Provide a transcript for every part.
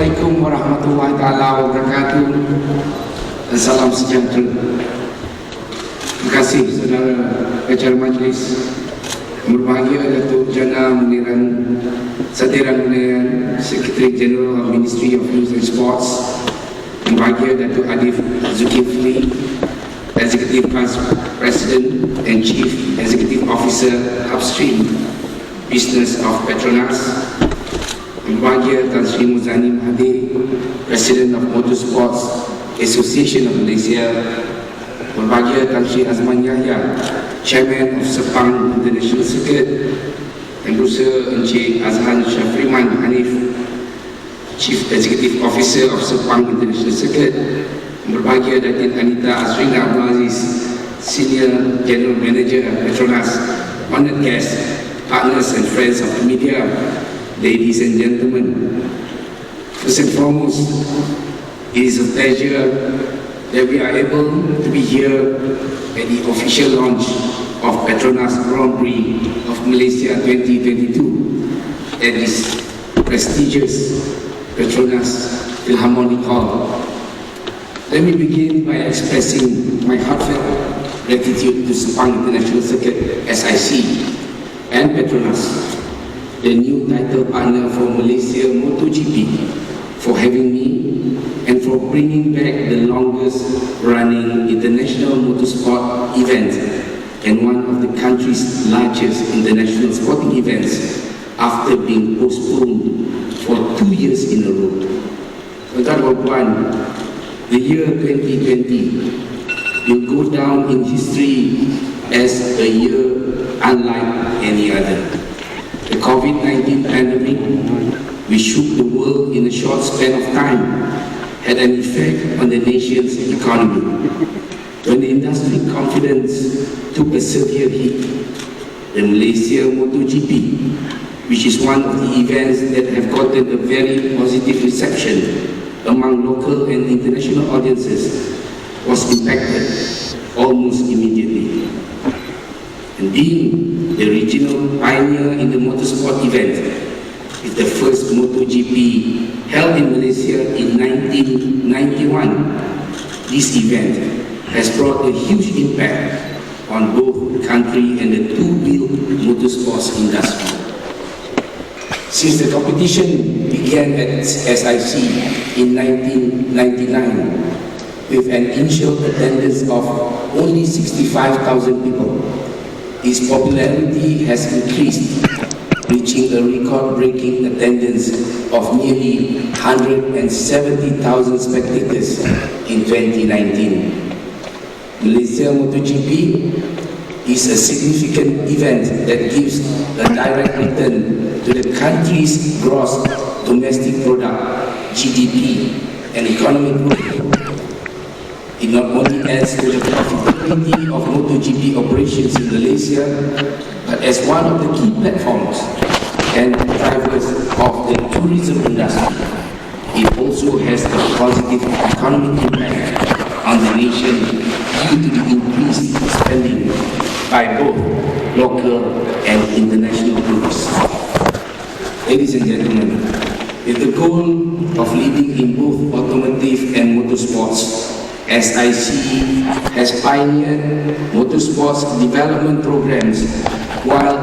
Assalamualaikum warahmatullahi wabarakatuh dan salam sejahtera. Terima kasih saudara acara majlis. Berbahagia Datuk Jana Muniran Satiran Muniran, Secretary General of Ministry of Youth and Sports. Berbahagia Datuk Adif Zulkifli, Executive Vice President and Chief Executive Officer Upstream Business of Petronas. Berbahagia Tan Sri Muzani Mahathir, President of Motorsports Association of Malaysia. Berbahagia Tan Sri Azman Yahya, Chairman of Sepang International Circuit. Dan Berusaha Encik Azhan Syafriman Hanif, Chief Executive Officer of Sepang International Circuit. Berbahagia Datin Anita Azrina Abdul Aziz, Senior General Manager Petronas. Honored guests, partners and friends of the media, ladies and gentlemen, first and foremost, it is a pleasure that we are able to be here at the official launch of Petronas Grand Prix of Malaysia 2022 at this prestigious Petronas Philharmonic Hall. Let me begin by expressing my heartfelt gratitude to Sepang International Circuit SIC and Petronas, the new title partner for Malaysia MotoGP, for having me and for bringing back the longest running international motorsport event and one of the country's largest international sporting events after being postponed for 2 years in a row. The year 2020 will go down in history as a year unlike any other. The COVID-19 pandemic, which shook the world in a short span of time, had an effect on the nation's economy. When the industry confidence took a severe hit, the Malaysia MotoGP, which is one of the events that have gotten a very positive reception among local and international audiences, was impacted almost immediately. And being the regional pioneer in the motorsport event, with the first MotoGP held in Malaysia in 1991, this event has brought a huge impact on both the country and the two-wheel motorsports industry. Since the competition began at SIC in 1999, with an initial attendance of only 65,000 people, its popularity has increased, reaching a record-breaking attendance of nearly 170,000 spectators in 2019. Malaysia MotoGP is a significant event that gives a direct return to the country's gross domestic product, GDP, and economic growth. It not only adds to the profitability of MotoGP operations in Malaysia, but as one of the key platforms and drivers of the tourism industry, it also has a positive economic impact on the nation due to the increased spending by both local and international groups. Ladies and gentlemen, with the goal of leading in both automotive and motorsports, SIC has pioneered motorsports development programs while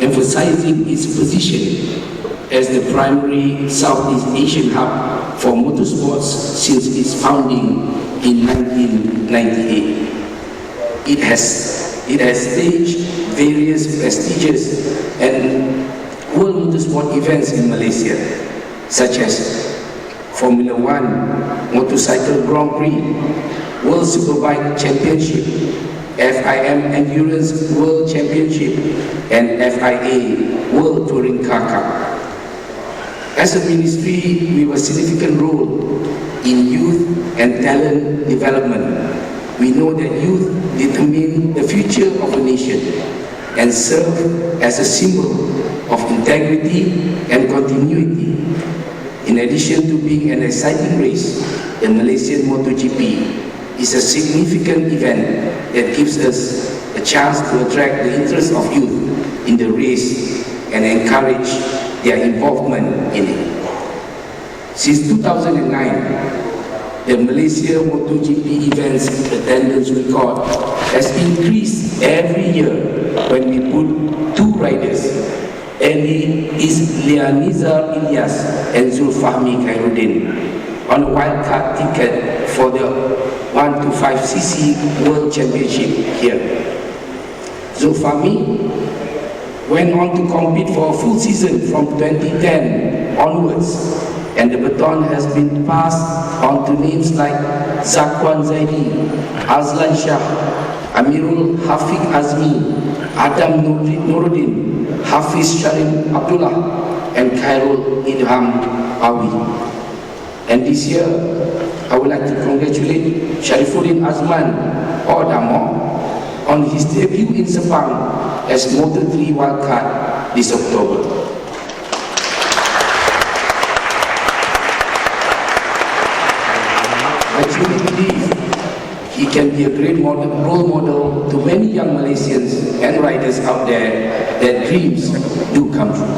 emphasizing its position as the primary Southeast Asian hub for motorsports since its founding in 1998. It has staged various prestigious and world motorsport events in Malaysia, such as Formula One Motorcycle Grand Prix, World Superbike Championship, FIM Endurance World Championship, and FIA World Touring Car Cup. As a ministry, we have a significant role in youth and talent development. We know that youth determine the future of a nation and serve as a symbol of integrity and continuity. In addition to being an exciting race, the Malaysian MotoGP is a significant event that gives us a chance to attract the interest of youth in the race and encourage their involvement in it. Since 2009, the Malaysia MotoGP events attendance record has increased every year when we put two riders, Lianiza Ilyas and Zulfahmi Khairuddin, on a wildcard ticket for the 125cc World Championship here. Zulfahmi went on to compete for a full season from 2010 onwards, and the baton has been passed on to names like Zakwan Zaidi, Azlan Shah, Amirul Hafiq Azmi, Adam Nuruddin, Hafiz Sharif Abdullah, and Khairul Idham Awi. And this year, I would like to congratulate Sharifuddin Azman or Damo on his debut in Sepang as Moto3 wildcard this October. I truly believe he can be a great role model to many young Malaysians and riders out there that dreams do come true.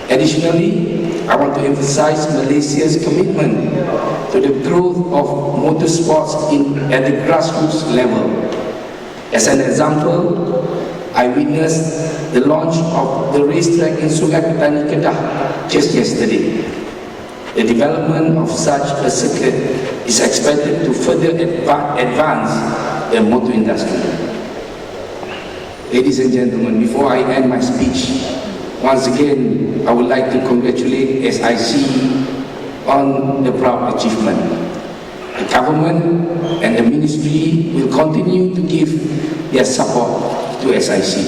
Additionally, I want to emphasize Malaysia's commitment to the growth of motorsports at the grassroots level. As an example, I witnessed the launch of the racetrack in Sungai Petani Kedah just yesterday. The development of such a circuit is expected to further advance the motor industry. Ladies and gentlemen, before I end my speech, once again, I would like to congratulate SIC on the proud achievement. The government and the ministry will continue to give their support to SIC.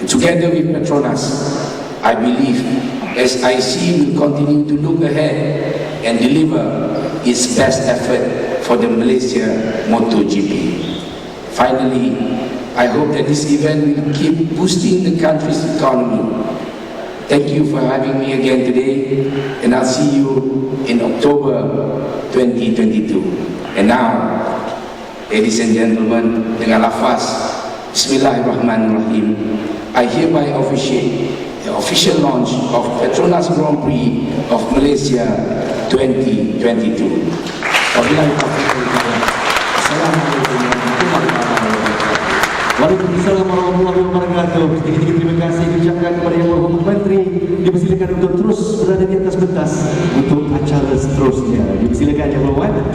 And together with Petronas, I believe SIC will continue to look ahead and deliver its best effort for the Malaysia MotoGP. Finally, I hope that this event will keep boosting the country's economy. Thank you for having me again today, and I'll see you in October 2022. And now, ladies and gentlemen, dengan lafaz Bismillahirrahmanirrahim, I hereby officiate the official launch of Petronas Grand Prix of Malaysia 2022. Wabillahi taufiq wal hidayah. Assalamualaikum warahmatullahi wabarakatuh. Waalaikumsalam warahmatullahi wabarakatuh. Tinggi-tinggi terima kasih diucapkan kepada Yang Berhormat Menteri. Dipersilakan untuk terus berada di atas pentas untuk acara seterusnya. Dipersilakan Yang Berhormat.